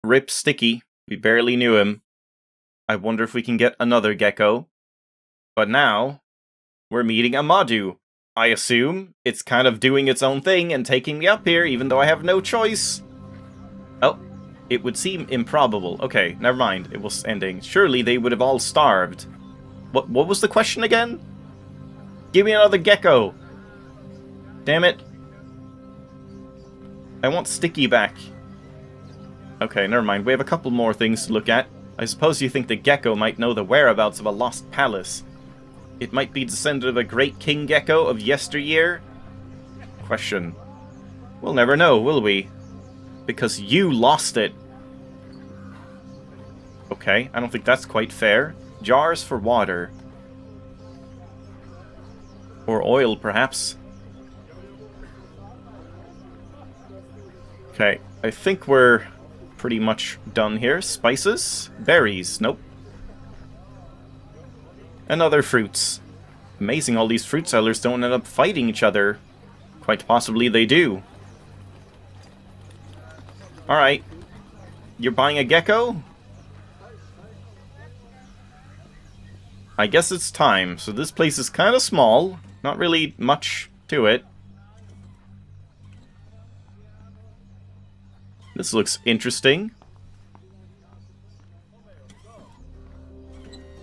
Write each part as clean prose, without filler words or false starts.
Rip Sticky. We barely knew him. I wonder if we can get another gecko. But now, we're meeting a Madu. I assume it's kind of doing its own thing and taking me up here, even though I have no choice. Oh, it would seem improbable. Okay, never mind. It was ending. Surely they would have all starved. What was the question again? Give me another gecko. Damn it. I want Sticky back. Okay, never mind. We have a couple more things to look at. I suppose you think the gecko might know the whereabouts of a lost palace. It might be descended of a great king gecko of yesteryear? Question. We'll never know, will we? Because you lost it. Okay, I don't think that's quite fair. Jars for water. Or oil, perhaps. Okay, I think we're pretty much done here. Spices? Berries? Nope. And other fruits. Amazing all these fruit sellers don't end up fighting each other. Quite possibly they do. Alright. You're buying a gecko? I guess it's time. So this place is kind of small. Not really much to it. This looks interesting.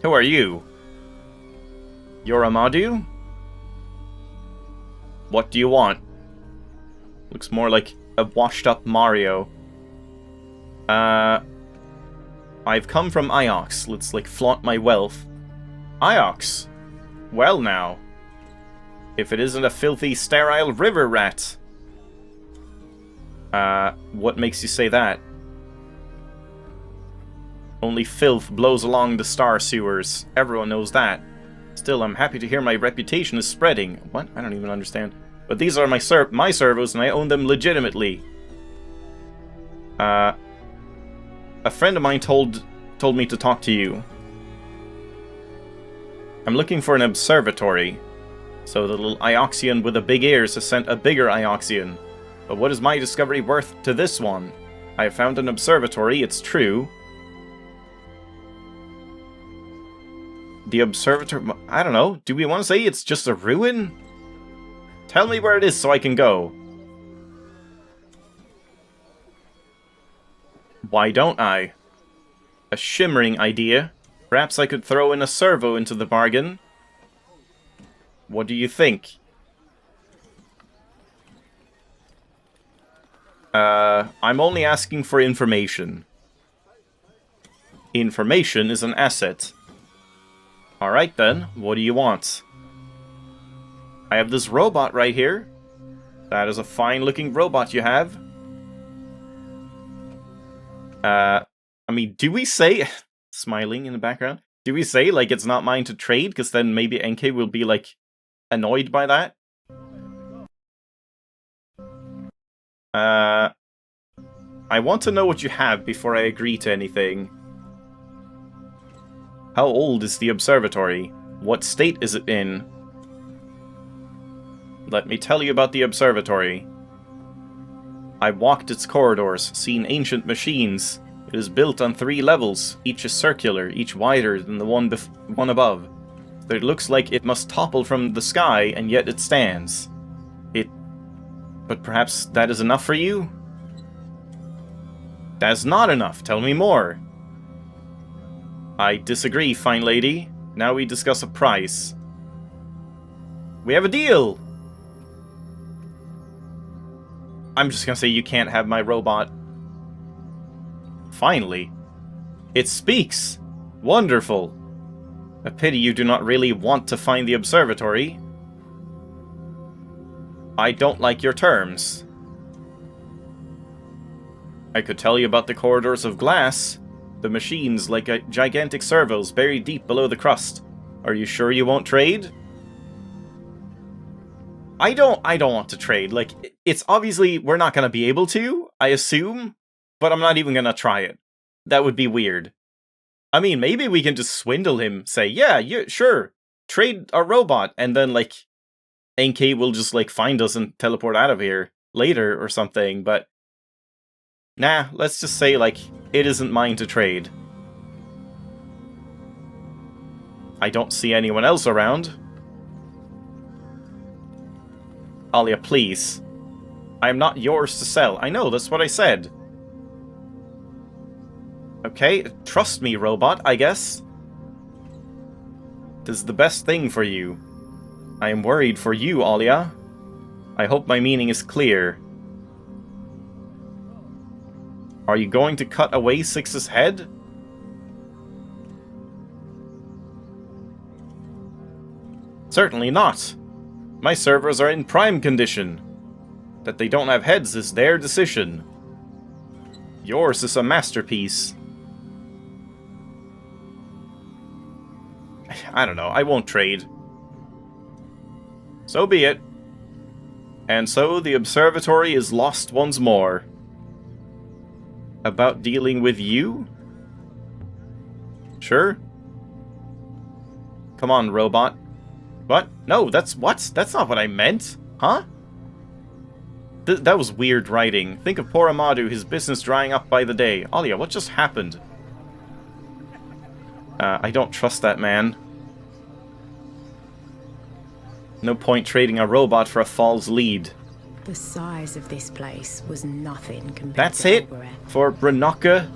Who are you? You're a Madu? What do you want? Looks more like a washed-up Mario. I've come from Iox. Let's, like, flaunt my wealth. Iox? Well now. If it isn't a filthy, sterile river rat. What makes you say that? Only filth blows along the star sewers. Everyone knows that. Still, I'm happy to hear my reputation is spreading. What? I don't even understand. But these are my servos, and I own them legitimately. A friend of mine told me to talk to you. I'm looking for an observatory. So the little Ioxian with the big ears has sent a bigger Ioxian. But what is my discovery worth to this one? I have found an observatory, it's true. The observatory... I don't know. Do we want to say it's just a ruin? Tell me where it is so I can go. Why don't I? A shimmering idea. Perhaps I could throw in a servo into the bargain. What do you think? I'm only asking for information. Information is an asset. Alright then, what do you want? I have this robot right here. That is a fine looking robot you have. I mean, do we say... Smiling in the background. Do we say, like, it's not mine to trade? Because then maybe Inkle will be, like, annoyed by that? I want to know what you have before I agree to anything. How old is the observatory? What state is it in? Let me tell you about the observatory. I walked its corridors, seen ancient machines. It is built on 3 levels. Each is circular, each wider than the one above. So it looks like it must topple from the sky, and yet it stands. But perhaps that is enough for you? That's not enough. Tell me more. I disagree, fine lady. Now we discuss a price. We have a deal! I'm just gonna say you can't have my robot. Finally. It speaks! Wonderful! A pity you do not really want to find the observatory. I don't like your terms. I could tell you about the corridors of glass. The machines like gigantic servos buried deep below the crust. Are you sure you won't trade? I don't want to trade. Like, it's obviously we're not going to be able to, I assume, but I'm not even going to try it. That would be weird. I mean, maybe we can just swindle him, say, yeah, sure, trade a robot, and then, like, NK will just, like, find us and teleport out of here later or something, but nah, let's just say, like, It isn't mine to trade. I don't see anyone else around. Alia, please. I am not yours to sell. I know, that's what I said. Okay, trust me, robot, I guess. This is the best thing for you. I am worried for you, Alia. I hope my meaning is clear. Are you going to cut away Six's head? Certainly not. My servers are in prime condition. That they don't have heads is their decision. Yours is a masterpiece. I don't know, I won't trade. So be it. And so the observatory is lost once more. About dealing with you? Sure. Come on, robot. What? No, that's what? That's not what I meant. Huh? That was weird writing. Think of poor Amadou, his business drying up by the day. Alia, what just happened? I don't trust that man. No point trading a robot for a false lead. The size of this place was nothing compared That's to it? Elbereth, For Branoka?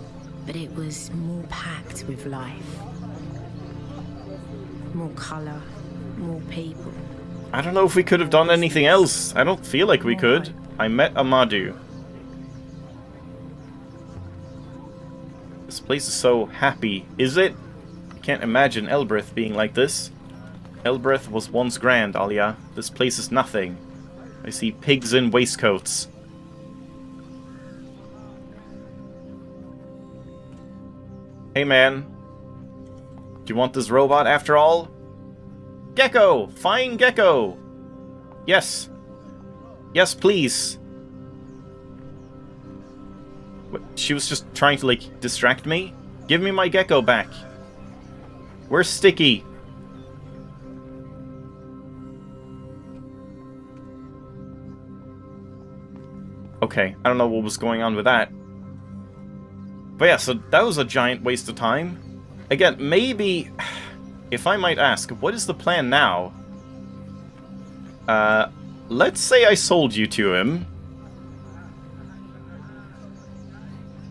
but it was more packed with life. More colour, more people. I don't know if we could have done anything else. I don't feel like we could. I met Amadou. This place is so happy. Is it? I can't imagine Elbereth being like this. Elbereth was once grand, Alia. This place is nothing. I see pigs in waistcoats. Hey man. Do you want this robot after all? Gecko! Fine Gecko! Yes. Yes, please. What, she was just trying to, like, distract me? Give me my Gecko back. Where's Sticky? Okay, I don't know what was going on with that. But yeah, so that was a giant waste of time. Again, maybe, if I might ask, what is the plan now? Let's say I sold you to him.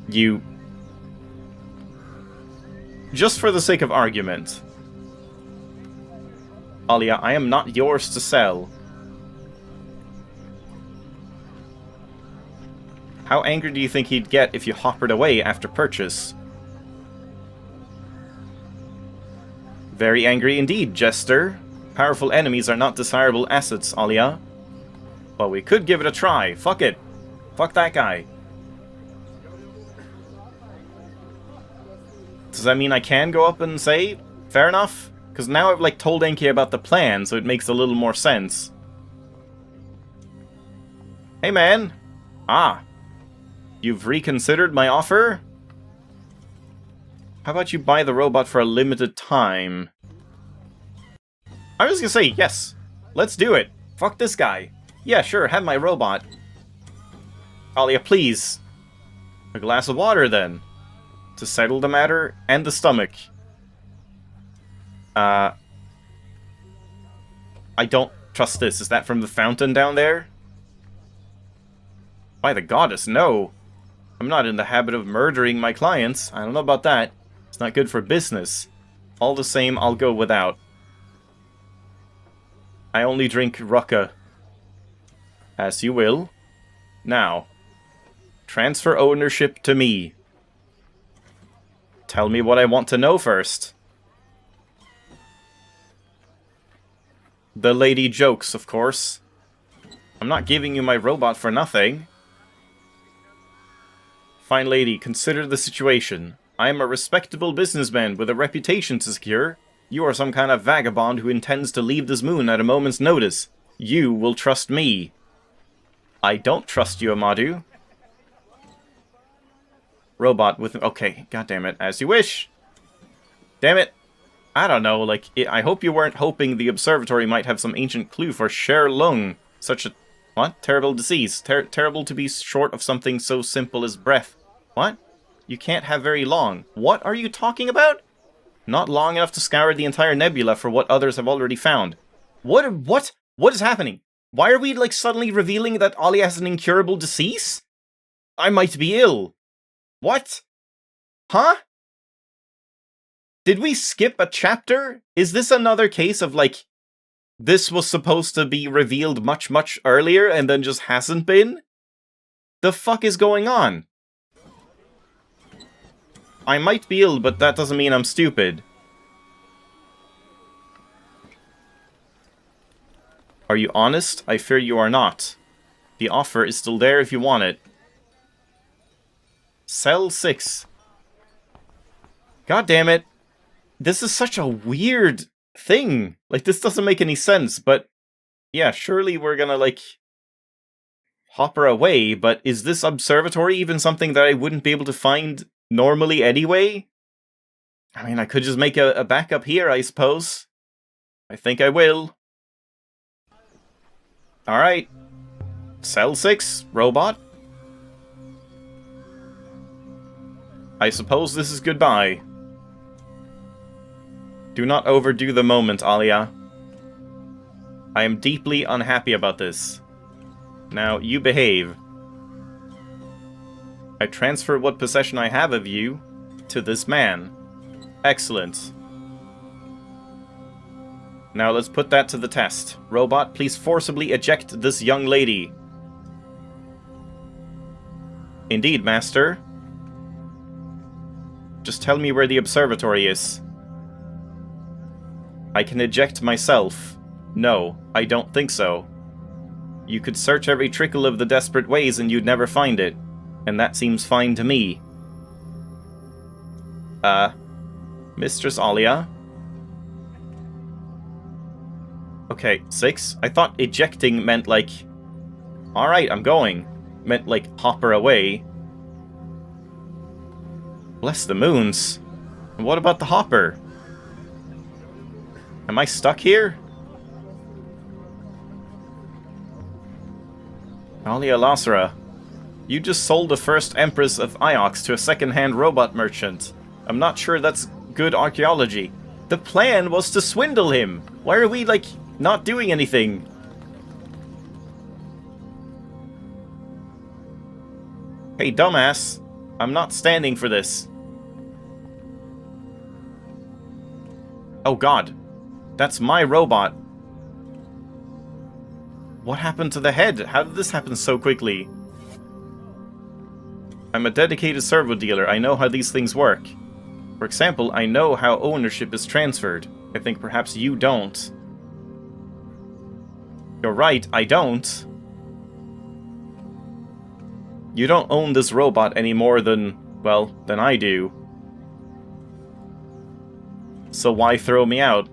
You... Just for the sake of argument. Alia, I am not yours to sell. How angry do you think he'd get if you hoppered away after purchase? Very angry indeed, Jester. Powerful enemies are not desirable assets, Alia. Well, we could give it a try. Fuck it. Fuck that guy. Does that mean I can go up and say, fair enough? Because now I've, like, told Enki about the plan, so it makes a little more sense. Hey, man. Ah. You've reconsidered my offer? How about you buy the robot for a limited time? I was gonna say, yes. Let's do it. Fuck this guy. Yeah, sure, have my robot. Alia, please. A glass of water, then. To settle the matter, and the stomach. I don't trust this. Is that from the fountain down there? By the goddess, no. I'm not in the habit of murdering my clients. I don't know about that. It's not good for business. All the same, I'll go without. I only drink Rucka. As you will. Now, transfer ownership to me. Tell me what I want to know first. The lady jokes, of course. I'm not giving you my robot for nothing. Fine lady, consider the situation. I am a respectable businessman with a reputation to secure. You are some kind of vagabond who intends to leave this moon at a moment's notice. You will trust me. I don't trust you, Amadou. Robot with... Okay, goddammit, as you wish. Damn it. I don't know, like, I hope you weren't hoping the observatory might have some ancient clue for Sher Lung. Such a... What? Terrible disease. Terrible to be short of something so simple as breath. What? You can't have very long. What are you talking about? Not long enough to scour the entire nebula for what others have already found. What is happening? Why are we, like, suddenly revealing that Ollie has an incurable disease? I might be ill. What? Huh? Did we skip a chapter? Is this another case of, like, this was supposed to be revealed much, much earlier and then just hasn't been? The fuck is going on? I might be ill, but that doesn't mean I'm stupid. Are you honest? I fear you are not. The offer is still there if you want it. Cell 6. God damn it. This is such a weird thing. Like, this doesn't make any sense, but yeah, surely we're gonna, like, hop her away, but is this observatory even something that I wouldn't be able to find normally anyway? I mean, I could just make a backup here, I suppose. I think I will. Alright. Cell 6, robot. I suppose this is goodbye. Do not overdo the moment, Alia. I am deeply unhappy about this. Now, you behave. I transfer what possession I have of you to this man. Excellent. Now let's put that to the test. Robot, please forcibly eject this young lady. Indeed, master. Just tell me where the observatory is. I can eject myself. No, I don't think so. You could search every trickle of the desperate ways and you'd never find it. And that seems fine to me. Mistress Alia? Okay, 6. I thought ejecting meant like... Alright, I'm going. Meant like hop her away. Bless the moons. And what about the hopper? Am I stuck here? Alia Lasra, you just sold the first Empress of Iox to a second-hand robot merchant. I'm not sure that's good archaeology. The plan was to swindle him. Why are we, like, not doing anything? Hey, dumbass. I'm not standing for this. Oh god. That's my robot. What happened to the head? How did this happen so quickly? I'm a dedicated servo dealer. I know how these things work. For example, I know how ownership is transferred. I think perhaps you don't. You're right, I don't. You don't own this robot any more than, well, than I do. So why throw me out?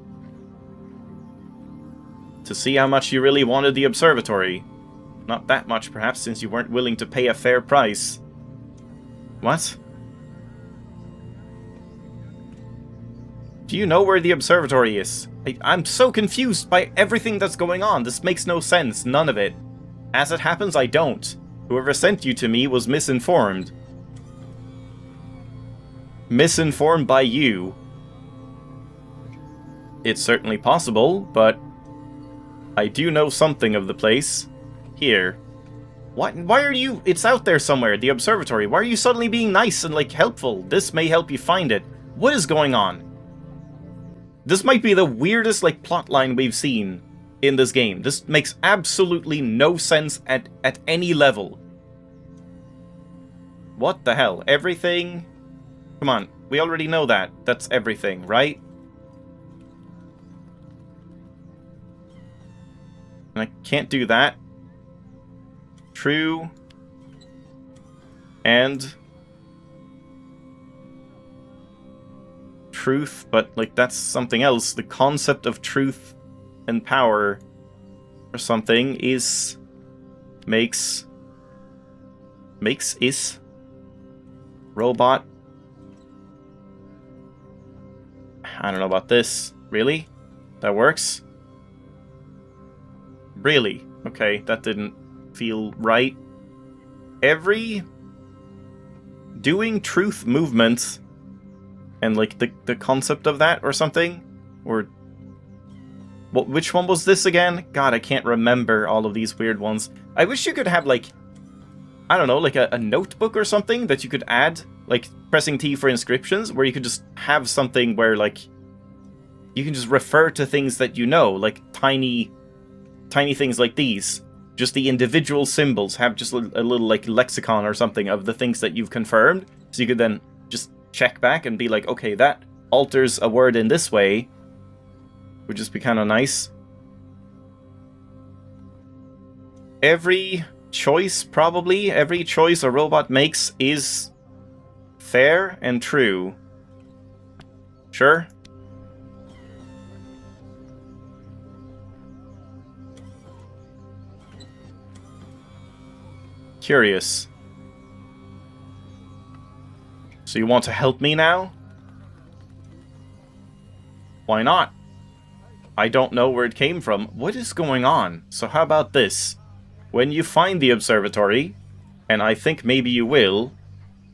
To see how much you really wanted the observatory. Not that much, perhaps, since you weren't willing to pay a fair price. What? Do you know where the observatory is? I'm so confused by everything that's going on. This makes no sense, none of it. As it happens, I don't. Whoever sent you to me was misinformed. Misinformed by you. It's certainly possible, but I do know something of the place. Here. What? Why are you... It's out there somewhere, the observatory. Why are you suddenly being nice and, like, helpful? This may help you find it. What is going on? This might be the weirdest, like, plotline we've seen in this game. This makes absolutely no sense at any level. What the hell? Everything? Come on, we already know that. That's everything, right? And I can't do that. True. And truth, but, like, that's something else. The concept of truth and power or something is... Makes is... Robot. I don't know about this. Really? That works? Really? Okay, that didn't feel right. Every doing truth movements and like the concept of that or something? Or which one was this again? God, I can't remember all of these weird ones. I wish you could have like, I don't know, like a notebook or something that you could add, like pressing T for inscriptions, where you could just have something where like you can just refer to things that you know, like tiny things like these. Just the individual symbols have just a little like lexicon or something of the things that you've confirmed, so you could then just check back and be like, okay, that alters a word in this way. Would just be kind of nice. Every choice a robot makes is fair and true. Sure. Curious. So you want to help me now? Why not? I don't know where it came from. What is going on? So how about this? When you find the observatory, and I think maybe you will,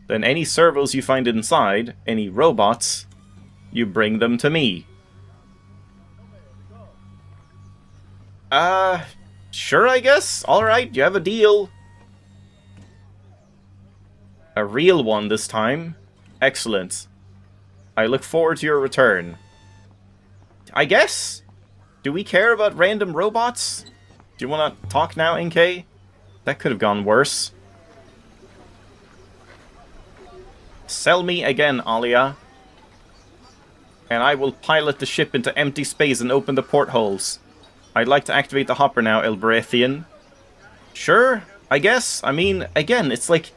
then any servos you find inside, any robots, you bring them to me. Sure, I guess. Alright, you have a deal. A real one this time. Excellent. I look forward to your return. I guess? Do we care about random robots? Do you want to talk now, Inkle? That could have gone worse. Sell me again, Alia. And I will pilot the ship into empty space and open the portholes. I'd like to activate the hopper now, Elbrathian. Sure, I guess. I mean, again, it's like,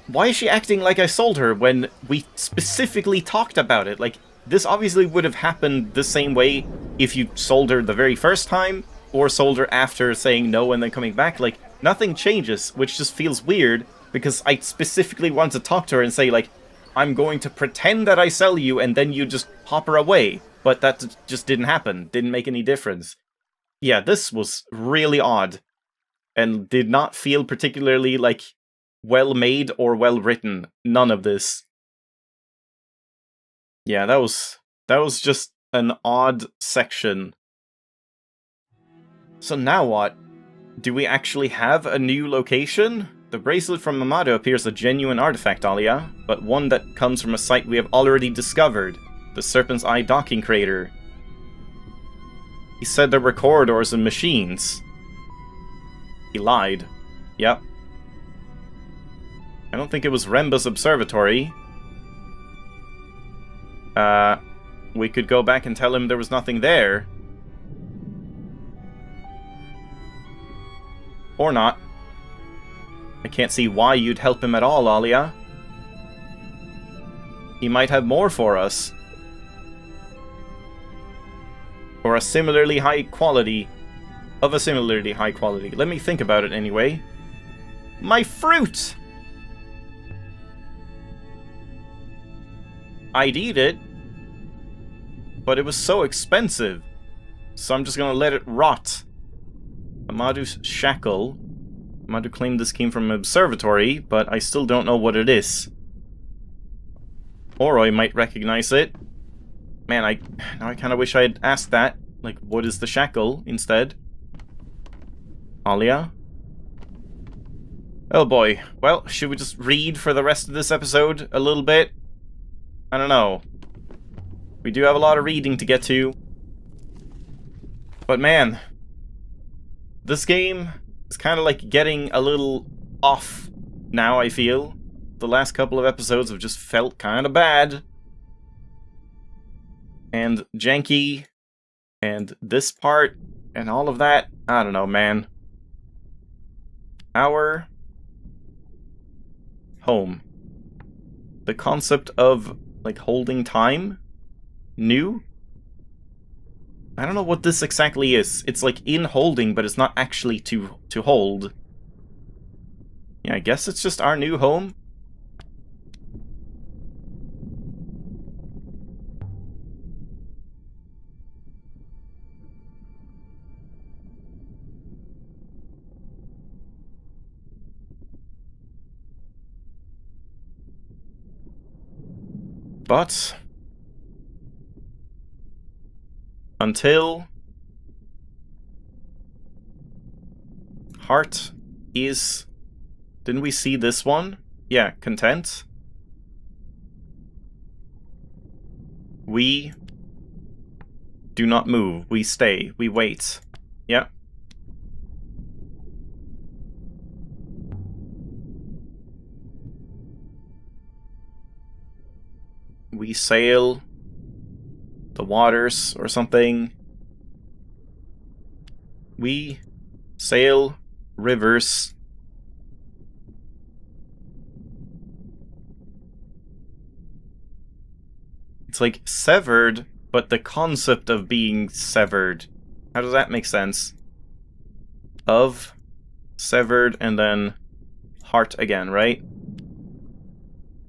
why is she acting like I sold her when we specifically talked about it? Like, this obviously would have happened the same way if you sold her the very first time, or sold her after saying no and then coming back. Like, nothing changes, which just feels weird, because I specifically want to talk to her and say, like, I'm going to pretend that I sell you, and then you just hop her away. But that just didn't happen. Didn't make any difference. Yeah, this was really odd. And did not feel particularly, like, well-made or well-written. None of this. Yeah, that was just an odd section. So now what? Do we actually have a new location? The bracelet from Mamado appears a genuine artifact, Alia, but one that comes from a site we have already discovered, the Serpent's Eye docking crater. He said there were corridors and machines. He lied. Yep. I don't think it was Remba's observatory. We could go back and tell him there was nothing there. Or not. I can't see why you'd help him at all, Alia. He might have more for us. Or a similarly high quality. Of a similarly high quality. Let me think about it anyway. My fruit! I'd eat it. But it was so expensive. So I'm just gonna let it rot. Amadu's shackle. Amadu claimed this came from an observatory, but I still don't know what it is. Oroi might recognize it. Man, now I kind of wish I had asked that. Like, what is the shackle instead? Alia? Oh boy. Well, should we just read for the rest of this episode a little bit? I don't know. We do have a lot of reading to get to. But man, this game is kind of like getting a little off now, I feel. The last couple of episodes have just felt kind of bad. And janky. And this part. And all of that. I don't know, man. Our home. The concept of, like, holding time? New? I don't know what this exactly is. It's like in holding, but it's not actually to hold. Yeah, I guess it's just our new home. But until heart is... Didn't we see this one? Yeah, content. We do not move. We stay. We wait. Yeah. We sail the waters or something. We sail rivers. It's like severed, but the concept of being severed. How does that make sense? Of, severed, and then heart again, right?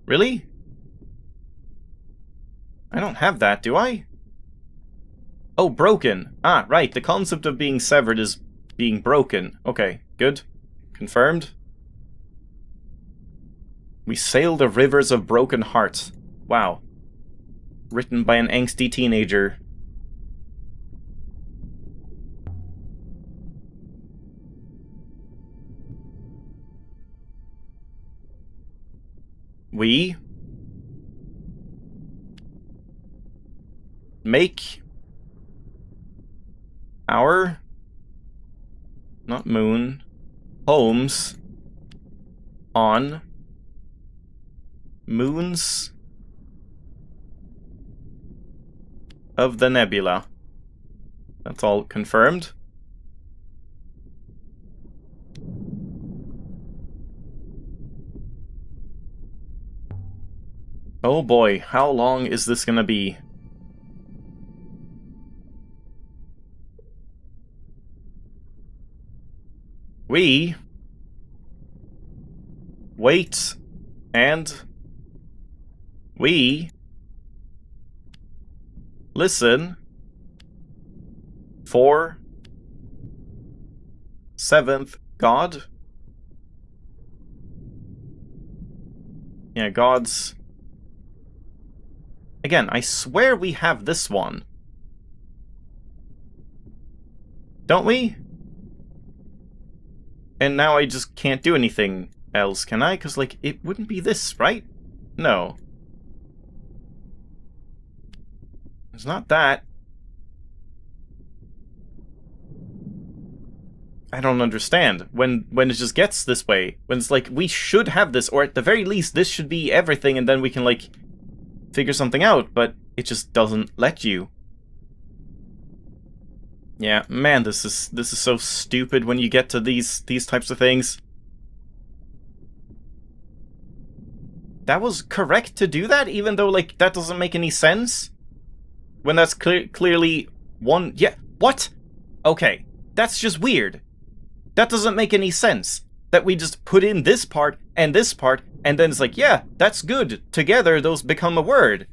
Really? I don't have that, do I? Oh, broken. Ah, right. The concept of being severed is being broken. Okay, good. Confirmed. We sail the rivers of broken hearts. Wow. Written by an angsty teenager. We make our, not moon, homes on moons of the nebula. That's all confirmed. Oh boy, how long is this gonna be? We wait and we listen for seventh God. Yeah, gods. Again, I swear we have this one. Don't we? And now I just can't do anything else, can I? Because, like, it wouldn't be this, right? No. It's not that. I don't understand. When it just gets this way. When it's like, we should have this, or at the very least, this should be everything, and then we can, like, figure something out, but it just doesn't let you. Yeah, man, this is so stupid when you get to these types of things. That was correct to do that, even though, like, that doesn't make any sense? When that's clearly one... Yeah, what? Okay, that's just weird. That doesn't make any sense. That we just put in this part, and then it's like, yeah, that's good. Together, those become a word.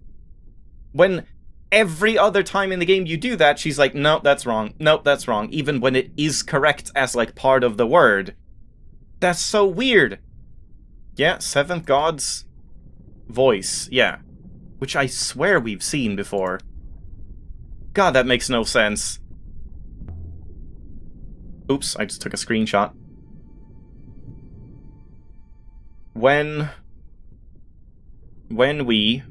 When every other time in the game you do that, she's like, no, that's wrong. No, that's wrong. Even when it is correct as, like, part of the word. That's so weird. Yeah, seventh god's voice. Yeah. Which I swear we've seen before. God, that makes no sense. Oops, I just took a screenshot. When we...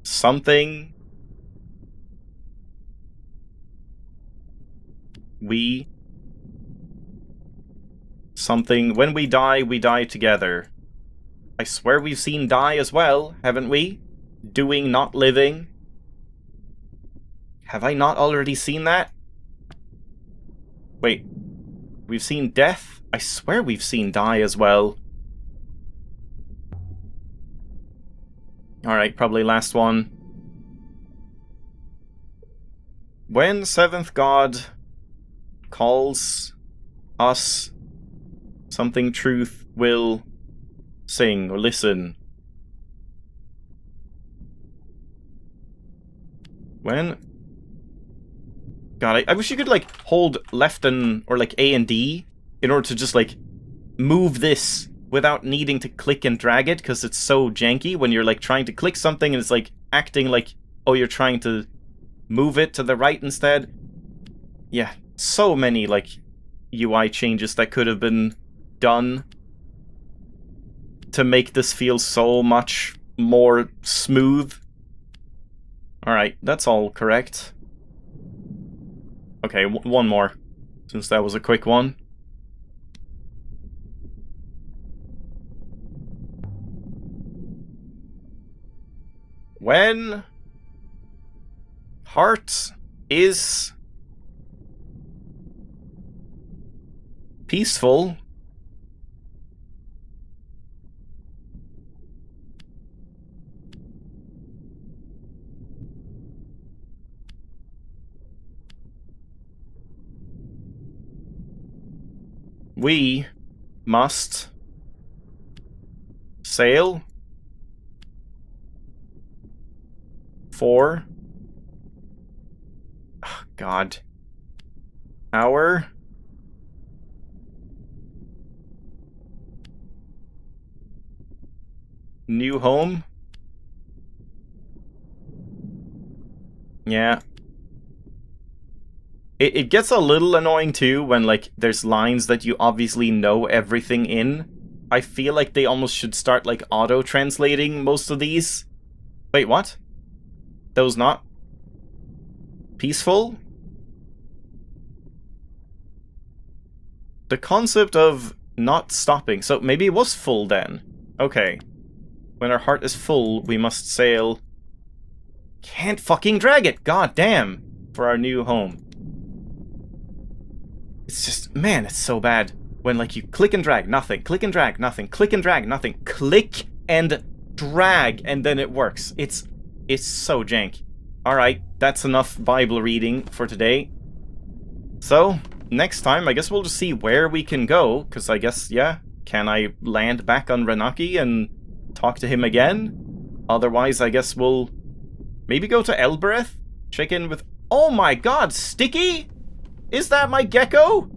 something... we... something... when we die together. I swear we've seen die as well, haven't we? Doing, not living. Have I not already seen that? Wait. We've seen death? I swear we've seen die as well. Alright, probably last one. When seventh god calls us, something truth will sing or listen. When... God, I wish you could, like, hold left and... or, like, A and D in order to just, like, move this without needing to click and drag it, because it's so janky when you're like trying to click something and it's like acting like, oh, you're trying to move it to the right instead. Yeah, so many like UI changes that could have been done to make this feel so much more smooth. Alright, that's all correct. Okay, one more, since that was a quick one. When heart is peaceful, we must sail for God, our new home. Yeah. It gets a little annoying too when like there's lines that you obviously know everything in. I feel like they almost should start like auto-translating most of these. Wait, what? That was not peaceful? The concept of not stopping. So maybe it was full then. Okay. When our heart is full, we must sail. Can't fucking drag it! God damn! For our new home. It's just, man, it's so bad. When, like, you click and drag, nothing. Click and drag, nothing. Click and drag, nothing. Click and drag, and then it works. It's so jank. Alright, that's enough Bible reading for today. So, next time, I guess we'll just see where we can go, because I guess, yeah, can I land back on Renaki and talk to him again? Otherwise, I guess we'll maybe go to Elbereth? Check in with... Oh my god, Sticky? Is that my gecko?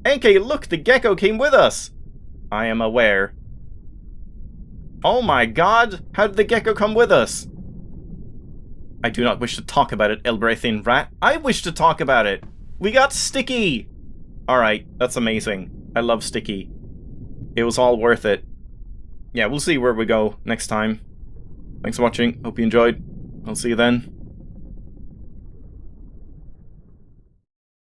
Inkle, look, the gecko came with us. I am aware. Oh my god, how did the gecko come with us? I do not wish to talk about it, Elberethian rat. I wish to talk about it. We got Sticky! Alright, that's amazing. I love Sticky. It was all worth it. Yeah, we'll see where we go next time. Thanks for watching. Hope you enjoyed. I'll see you then.